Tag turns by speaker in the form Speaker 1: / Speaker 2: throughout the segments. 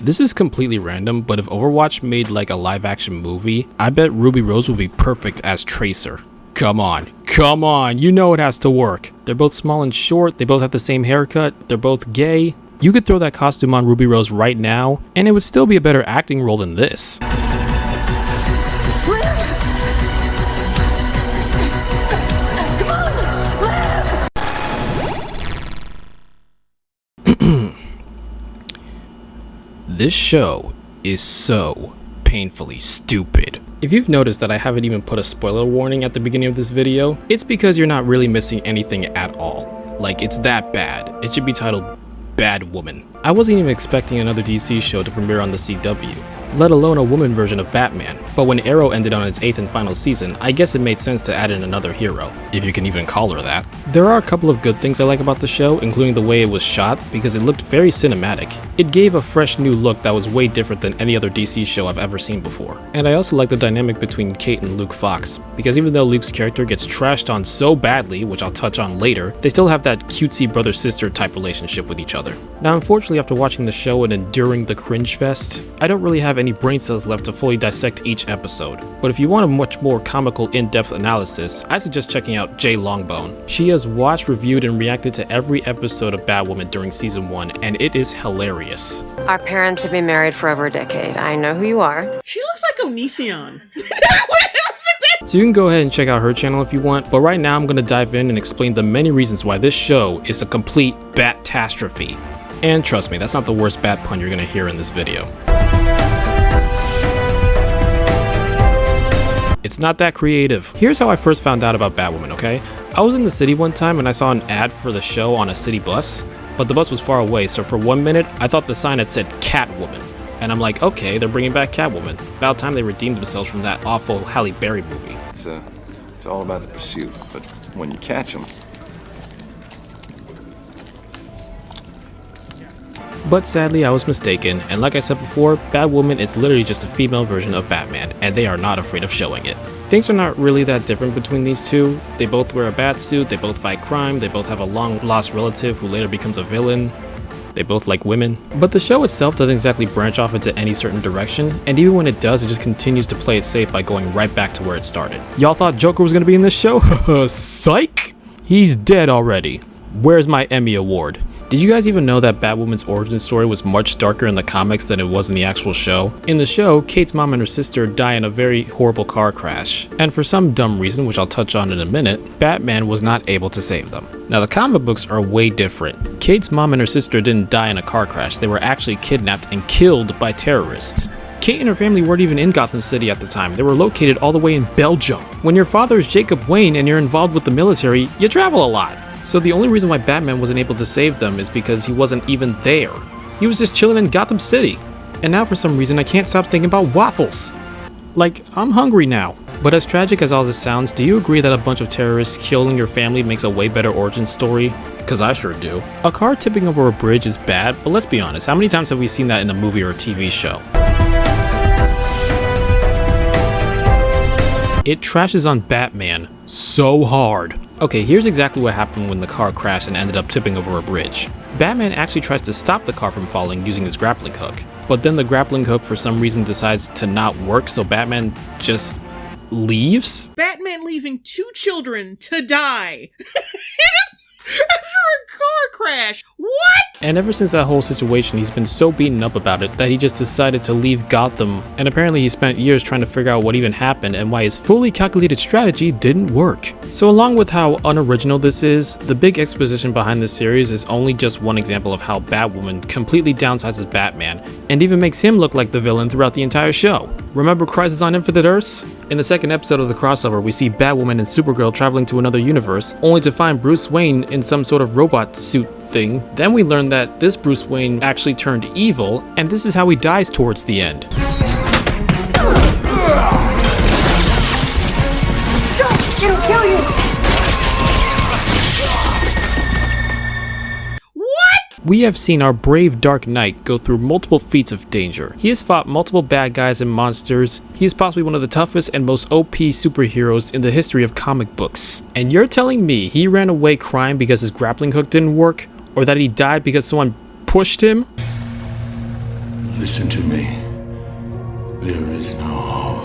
Speaker 1: This is completely random, but if Overwatch made like a live action movie, I bet Ruby Rose would be perfect as Tracer. Come on, you know it has to work. They're both small and short, they both have the same haircut, they're both gay. You could throw that costume on Ruby Rose right now, and it would still be a better acting role than this. This show is so painfully stupid. If you've noticed that I haven't even put a spoiler warning at the beginning of this video, it's because you're not really missing anything at all. Like, it's that bad. It should be titled Batwoman. I wasn't even expecting another DC show to premiere on the CW, let alone a woman version of Batman. But when Arrow ended on its 8th and final season, I guess it made sense to add in another hero, if you can even call her that. There are a couple of good things I like about the show, including the way it was shot, because it looked very cinematic. It gave a fresh new look that was way different than any other DC show I've ever seen before. And I also like the dynamic between Kate and Luke Fox, because even though Luke's character gets trashed on so badly, which I'll touch on later, they still have that cutesy brother-sister type relationship with each other. Now unfortunately, after watching the show and enduring the cringe fest, I don't really have any brain cells left to fully dissect each episode. But if you want a much more comical in-depth analysis, I suggest checking out Jay Longbone. She has watched, reviewed, and reacted to every episode of Batwoman during season 1, and it is hilarious.
Speaker 2: Our parents have been married for over a decade. I know who you are.
Speaker 3: She looks like Onision.
Speaker 1: So you can go ahead and check out her channel if you want, but right now I'm going to dive in and explain the many reasons why this show is a complete bat-tastrophe. And trust me, that's not the worst bat pun you're going to hear in this video. It's not that creative. Here's how I first found out about Batwoman, okay? I was in the city one time and I saw an ad for the show on a city bus, but the bus was far away, so for 1 minute, I thought the sign had said Catwoman. And I'm like, okay, they're bringing back Catwoman. About time they redeemed themselves from that awful Halle Berry movie.
Speaker 4: It's all about the pursuit, but when you catch them.
Speaker 1: But sadly, I was mistaken, and like I said before, Batwoman is literally just a female version of Batman, and they are not afraid of showing it. Things are not really that different between these two. They both wear a bat suit, they both fight crime, they both have a long-lost relative who later becomes a villain. They both like women. But the show itself doesn't exactly branch off into any certain direction, and even when it does, it just continues to play it safe by going right back to where it started. Y'all thought Joker was gonna be in this show? Psych! He's dead already. Where's my Emmy award? Did you guys even know that Batwoman's origin story was much darker in the comics than it was in the actual show? In the show, Kate's mom and her sister die in a very horrible car crash, and for some dumb reason, which I'll touch on in a minute, Batman was not able to save them. Now the comic books are way different. Kate's mom and her sister didn't die in a car crash, they were actually kidnapped and killed by terrorists. Kate and her family weren't even in Gotham City at the time, they were located all the way in Belgium. When your father is Jacob Wayne and you're involved with the military, you travel a lot. So the only reason why Batman wasn't able to save them is because he wasn't even there. He was just chilling in Gotham City. And now for some reason I can't stop thinking about waffles. Like, I'm hungry now. But as tragic as all this sounds, do you agree that a bunch of terrorists killing your family makes a way better origin story? Cause I sure do. A car tipping over a bridge is bad, but let's be honest, how many times have we seen that in a movie or a TV show? It trashes on Batman so hard. Okay, here's exactly what happened when the car crashed and ended up tipping over a bridge. Batman actually tries to stop the car from falling using his grappling hook, but then the grappling hook for some reason decides to not work, so Batman just leaves?
Speaker 3: Batman leaving 2 children to die after a car crash. What?
Speaker 1: And ever since that whole situation, he's been so beaten up about it that he just decided to leave Gotham, and apparently he spent years trying to figure out what even happened and why his fully calculated strategy didn't work. So along with how unoriginal this is, the big exposition behind this series is only just one example of how Batwoman completely downsizes Batman and even makes him look like the villain throughout the entire show. Remember Crisis on Infinite Earths? In the second episode of the crossover, we see Batwoman and Supergirl traveling to another universe, only to find Bruce Wayne in some sort of robot suit thing. Then we learn that this Bruce Wayne actually turned evil, and this is how he dies towards the end.
Speaker 3: It'll kill you.
Speaker 1: We have seen our brave Dark Knight go through multiple feats of danger. He has fought multiple bad guys and monsters. He is possibly one of the toughest and most OP superheroes in the history of comic books. And you're telling me he ran away crying because his grappling hook didn't work? Or that he died because someone pushed him?
Speaker 5: Listen to me. There is no hope.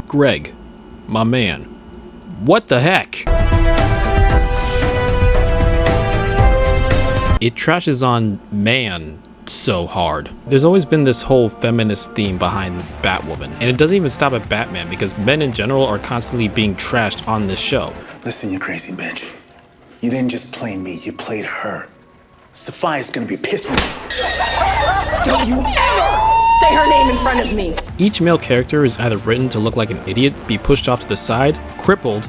Speaker 1: Greg, my man, what the heck? It trashes on man so hard. There's always been this whole feminist theme behind Batwoman, and it doesn't even stop at Batman because men in general are constantly being trashed on this show.
Speaker 6: Listen, you crazy bitch. You didn't just play me, you played her. Sophia's gonna be pissed with me.
Speaker 7: Don't you ever say her name in front of me!
Speaker 1: Each male character is either written to look like an idiot, be pushed off to the side, crippled,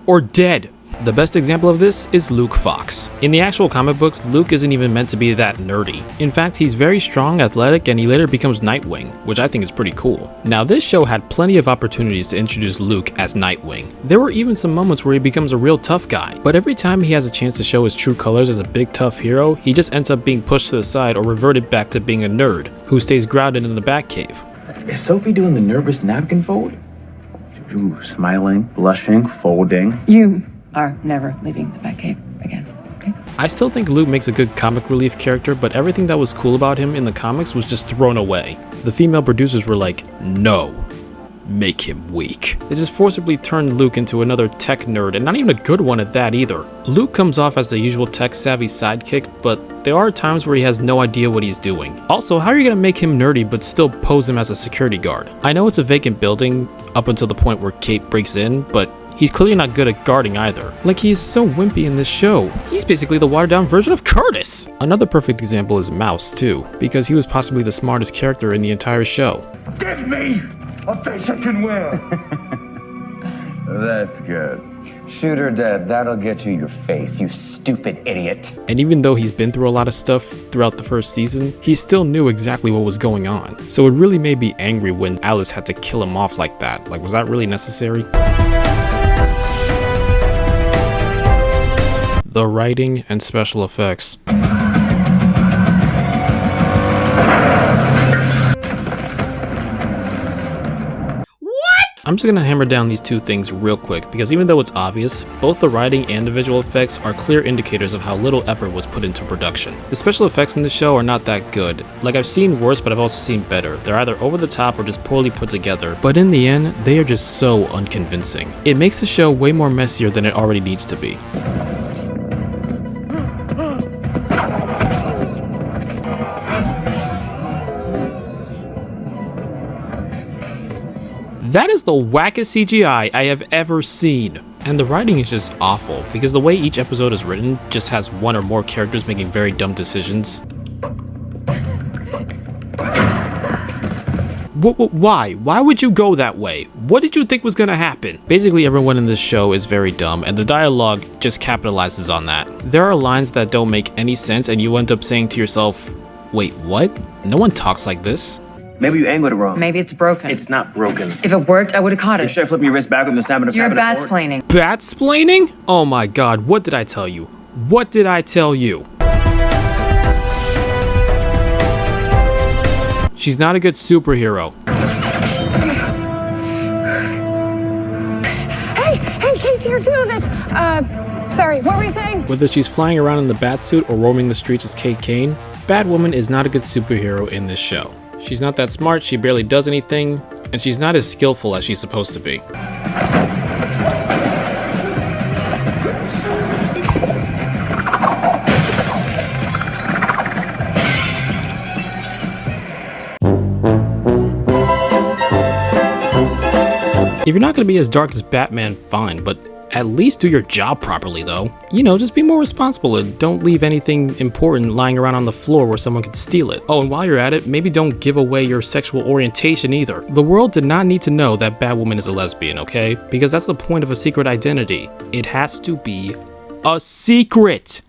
Speaker 1: or dead. The best example of this is Luke Fox. In the actual comic books, Luke isn't even meant to be that nerdy. In fact, he's very strong, athletic, and he later becomes Nightwing, which I think is pretty cool. Now, this show had plenty of opportunities to introduce Luke as Nightwing. There were even some moments where he becomes a real tough guy, but every time he has a chance to show his true colors as a big tough hero, he just ends up being pushed to the side or reverted back to being a nerd who stays grounded in the Batcave.
Speaker 6: Is Sophie doing the nervous napkin fold? Ooh, smiling, blushing, folding.
Speaker 8: You are never leaving the Batcave again, okay?
Speaker 1: I still think Luke makes a good comic relief character, but everything that was cool about him in the comics was just thrown away. The female producers were like, no, make him weak. They just forcibly turned Luke into another tech nerd, and not even a good one at that either. Luke comes off as the usual tech-savvy sidekick, but there are times where he has no idea what he's doing. Also, how are you gonna make him nerdy but still pose him as a security guard? I know it's a vacant building up until the point where Kate breaks in, but he's clearly not good at guarding either. Like, he is so wimpy in this show. He's basically the watered-down version of Curtis! Another perfect example is Mouse, too, because he was possibly the smartest character in the entire show.
Speaker 5: Give me a face I can wear.
Speaker 9: That's good. Shoot her dead. That'll get you your face, you stupid idiot.
Speaker 1: And even though he's been through a lot of stuff throughout the first season, he still knew exactly what was going on. So it really made me angry when Alice had to kill him off like that. Like, was that really necessary? The writing and special effects. I'm just gonna hammer down these two things real quick because even though it's obvious, both the writing and the visual effects are clear indicators of how little effort was put into production. The special effects in the show are not that good. Like, I've seen worse, but I've also seen better. They're either over the top or just poorly put together, but in the end, they are just so unconvincing. It makes the show way more messier than it already needs to be. That is the wackest CGI I have ever seen. And the writing is just awful, because the way each episode is written just has one or more characters making very dumb decisions. Why? Why would you go that way? What did you think was gonna happen? Basically, everyone in this show is very dumb, and the dialogue just capitalizes on that. There are lines that don't make any sense, and you end up saying to yourself, wait, what? No one talks like this.
Speaker 10: Maybe you angled it wrong.
Speaker 8: Maybe it's broken.
Speaker 10: It's not broken.
Speaker 8: If it worked, I would have caught
Speaker 10: You
Speaker 8: it.
Speaker 10: should have flipped your wrist back with the snap and
Speaker 8: You're batsplaining.
Speaker 1: Batsplaining? Oh my god, what did I tell you? What did I tell you? She's not a good superhero.
Speaker 7: Hey, Kate's here too. That's, sorry, what were you saying?
Speaker 1: Whether she's flying around in the Batsuit or roaming the streets as Kate Kane, Batwoman is not a good superhero in this show. She's not that smart, she barely does anything, and she's not as skillful as she's supposed to be. If you're not going to be as dark as Batman, fine, but at least do your job properly though. You know, just be more responsible and don't leave anything important lying around on the floor where someone could steal it. Oh, and while you're at it, maybe don't give away your sexual orientation either. The world did not need to know that Batwoman is a lesbian, okay? Because that's the point of a secret identity. It has to be a secret!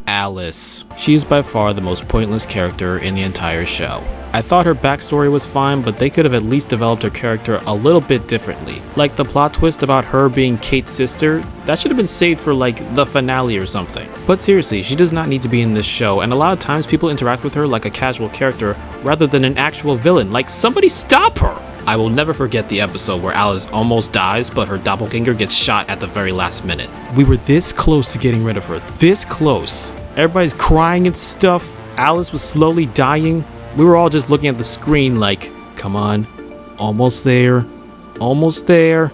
Speaker 1: Alice. She is by far the most pointless character in the entire show. I thought her backstory was fine, but they could have at least developed her character a little bit differently. Like the plot twist about her being Kate's sister, that should have been saved for like the finale or something. But seriously, she does not need to be in this show, and a lot of times people interact with her like a casual character rather than an actual villain. Like, somebody stop her! I will never forget the episode where Alice almost dies, but her doppelganger gets shot at the very last minute. We were this close to getting rid of her, this close. Everybody's crying and stuff. Alice was slowly dying. We were all just looking at the screen like, come on, almost there, almost there.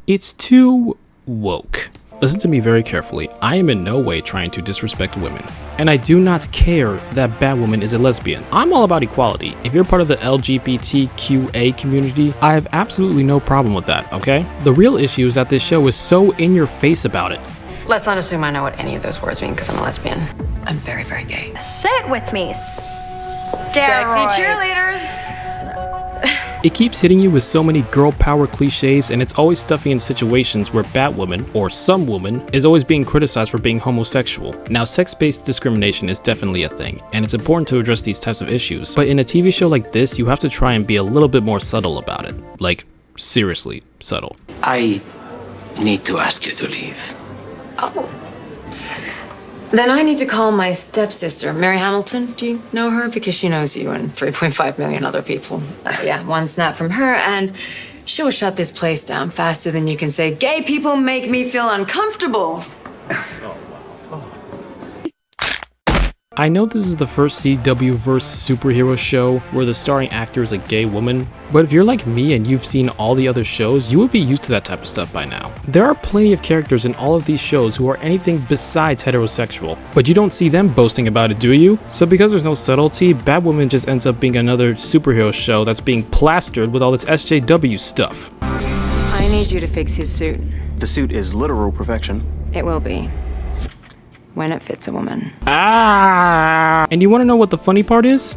Speaker 1: It's too woke. Listen to me very carefully. I am in no way trying to disrespect women. And I do not care that Batwoman is a lesbian. I'm all about equality. If you're part of the LGBTQA community, I have absolutely no problem with that, okay? The real issue is that this show is so in your face about it.
Speaker 2: Let's not assume I know what any of those words mean because I'm a lesbian. I'm very, very gay.
Speaker 11: Sit with me.
Speaker 2: Sexy cheerleaders.
Speaker 1: It keeps hitting you with so many girl power cliches, and it's always stuffing in situations where Batwoman, or some woman, is always being criticized for being homosexual. Now, sex-based discrimination is definitely a thing, and it's important to address these types of issues, but in a TV show like this, you have to try and be a little bit more subtle about it. Like, seriously subtle.
Speaker 5: I need to ask you to leave.
Speaker 2: Oh. Then I need to call my stepsister, Mary Hamilton. Do you know her? Because she knows you and 3.5 million other people. Yeah, one snap from her, and she will shut this place down faster than you can say, gay people make me feel uncomfortable.
Speaker 1: I know this is the first CW-verse superhero show where the starring actor is a gay woman, but if you're like me and you've seen all the other shows, you would be used to that type of stuff by now. There are plenty of characters in all of these shows who are anything besides heterosexual, but you don't see them boasting about it, do you? So because there's no subtlety, Batwoman just ends up being another superhero show that's being plastered with all this SJW stuff.
Speaker 2: I need you to fix his suit.
Speaker 10: The suit is literal perfection.
Speaker 2: It will be. When it fits a woman.
Speaker 1: And you want to know what the funny part is?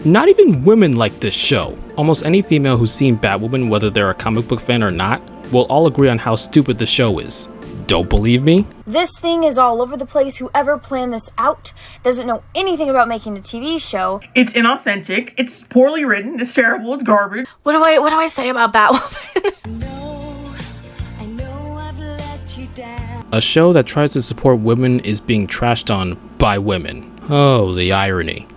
Speaker 1: Not even women like this show. Almost any female who's seen Batwoman, whether they're a comic book fan or not, will all agree on how stupid the show is. Don't believe me?
Speaker 11: This thing is all over the place. Whoever planned this out doesn't know anything about making a TV show.
Speaker 3: It's inauthentic. It's poorly written. It's terrible. It's garbage.
Speaker 11: What do I say about Batwoman?
Speaker 1: A show that tries to support women is being trashed on by women. Oh, the irony.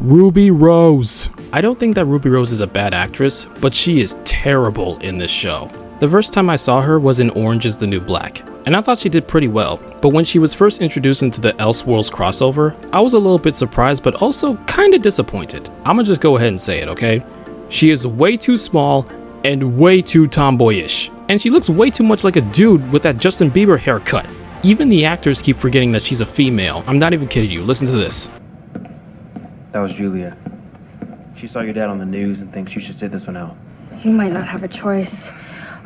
Speaker 1: Ruby Rose. I don't think that Ruby Rose is a bad actress, but she is terrible in this show. The first time I saw her was in Orange is the New Black, and I thought she did pretty well, but when she was first introduced into the Elseworlds crossover, I was a little bit surprised but also kinda disappointed. I'ma just go ahead and say it, okay? She is way too small and way too tomboyish. And she looks way too much like a dude with that Justin Bieber haircut. Even the actors keep forgetting that she's a female. I'm not even kidding you, listen to this.
Speaker 10: That was Julia. She saw your dad on the news and thinks you should sit this one out.
Speaker 12: You might not have a choice.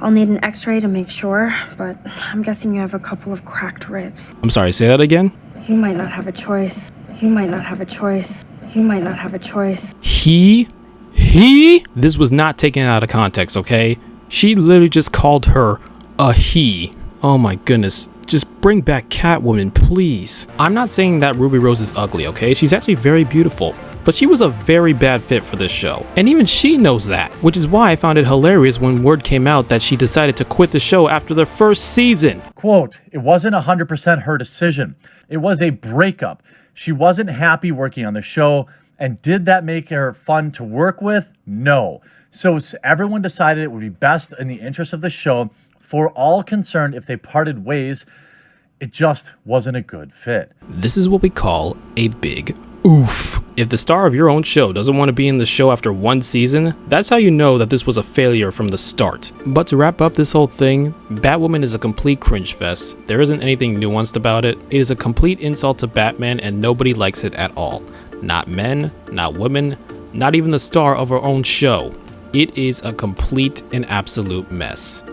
Speaker 12: I'll need an x-ray to make sure, but I'm guessing you have a couple of cracked ribs.
Speaker 1: I'm sorry, say that again?
Speaker 12: You might not have a choice. You might not have a choice. You might not have a choice.
Speaker 1: He? This was not taken out of context, okay? She literally just called her a he. Oh my goodness. Just bring back Catwoman, please. I'm not saying that Ruby Rose is ugly, okay? She's actually very beautiful. But she was a very bad fit for this show. And even she knows that. Which is why I found it hilarious when word came out that she decided to quit the show after the first season.
Speaker 13: Quote, it wasn't 100% her decision. It was a breakup. She wasn't happy working on the show. And did that make her fun to work with? No. So everyone decided it would be best in the interest of the show for all concerned if they parted ways. It just wasn't a good fit.
Speaker 1: This is what we call a big oof. If the star of your own show doesn't want to be in the show after one season, that's how you know that this was a failure from the start. But to wrap up this whole thing, Batwoman is a complete cringe fest. There isn't anything nuanced about it. It is a complete insult to Batman and nobody likes it at all. Not men, not women, not even the star of our own show. It is a complete and absolute mess.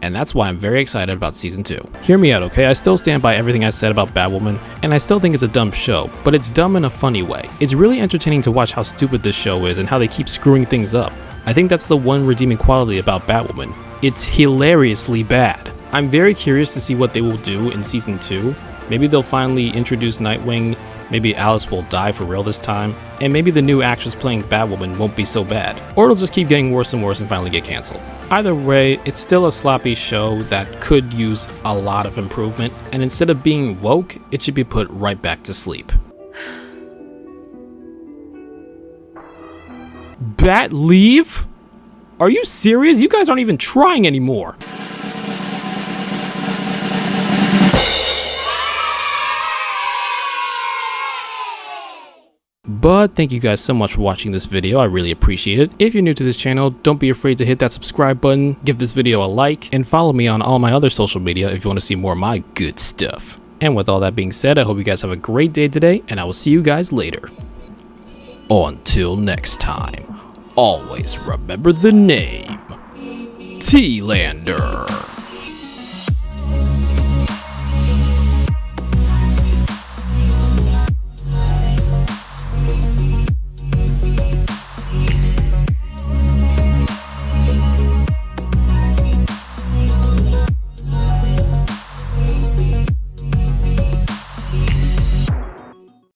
Speaker 1: And that's why I'm very excited about season 2. Hear me out, okay? I still stand by everything I said about Batwoman, and I still think it's a dumb show, but it's dumb in a funny way. It's really entertaining to watch how stupid this show is and how they keep screwing things up. I think that's the one redeeming quality about Batwoman. It's hilariously bad. I'm very curious to see what they will do in season 2. Maybe they'll finally introduce Nightwing, maybe Alice will die for real this time, and maybe the new actress playing Batwoman won't be so bad. Or it'll just keep getting worse and worse and finally get cancelled. Either way, it's still a sloppy show that could use a lot of improvement, and instead of being woke, it should be put right back to sleep. Bat leave? Are you serious? You guys aren't even trying anymore. But thank you guys so much for watching this video, I really appreciate it. If you're new to this channel, don't be afraid to hit that subscribe button, give this video a like, and follow me on all my other social media if you want to see more of my good stuff. And with all that being said, I hope you guys have a great day today, and I will see you guys later. Until next time, always remember the name, T-Lander.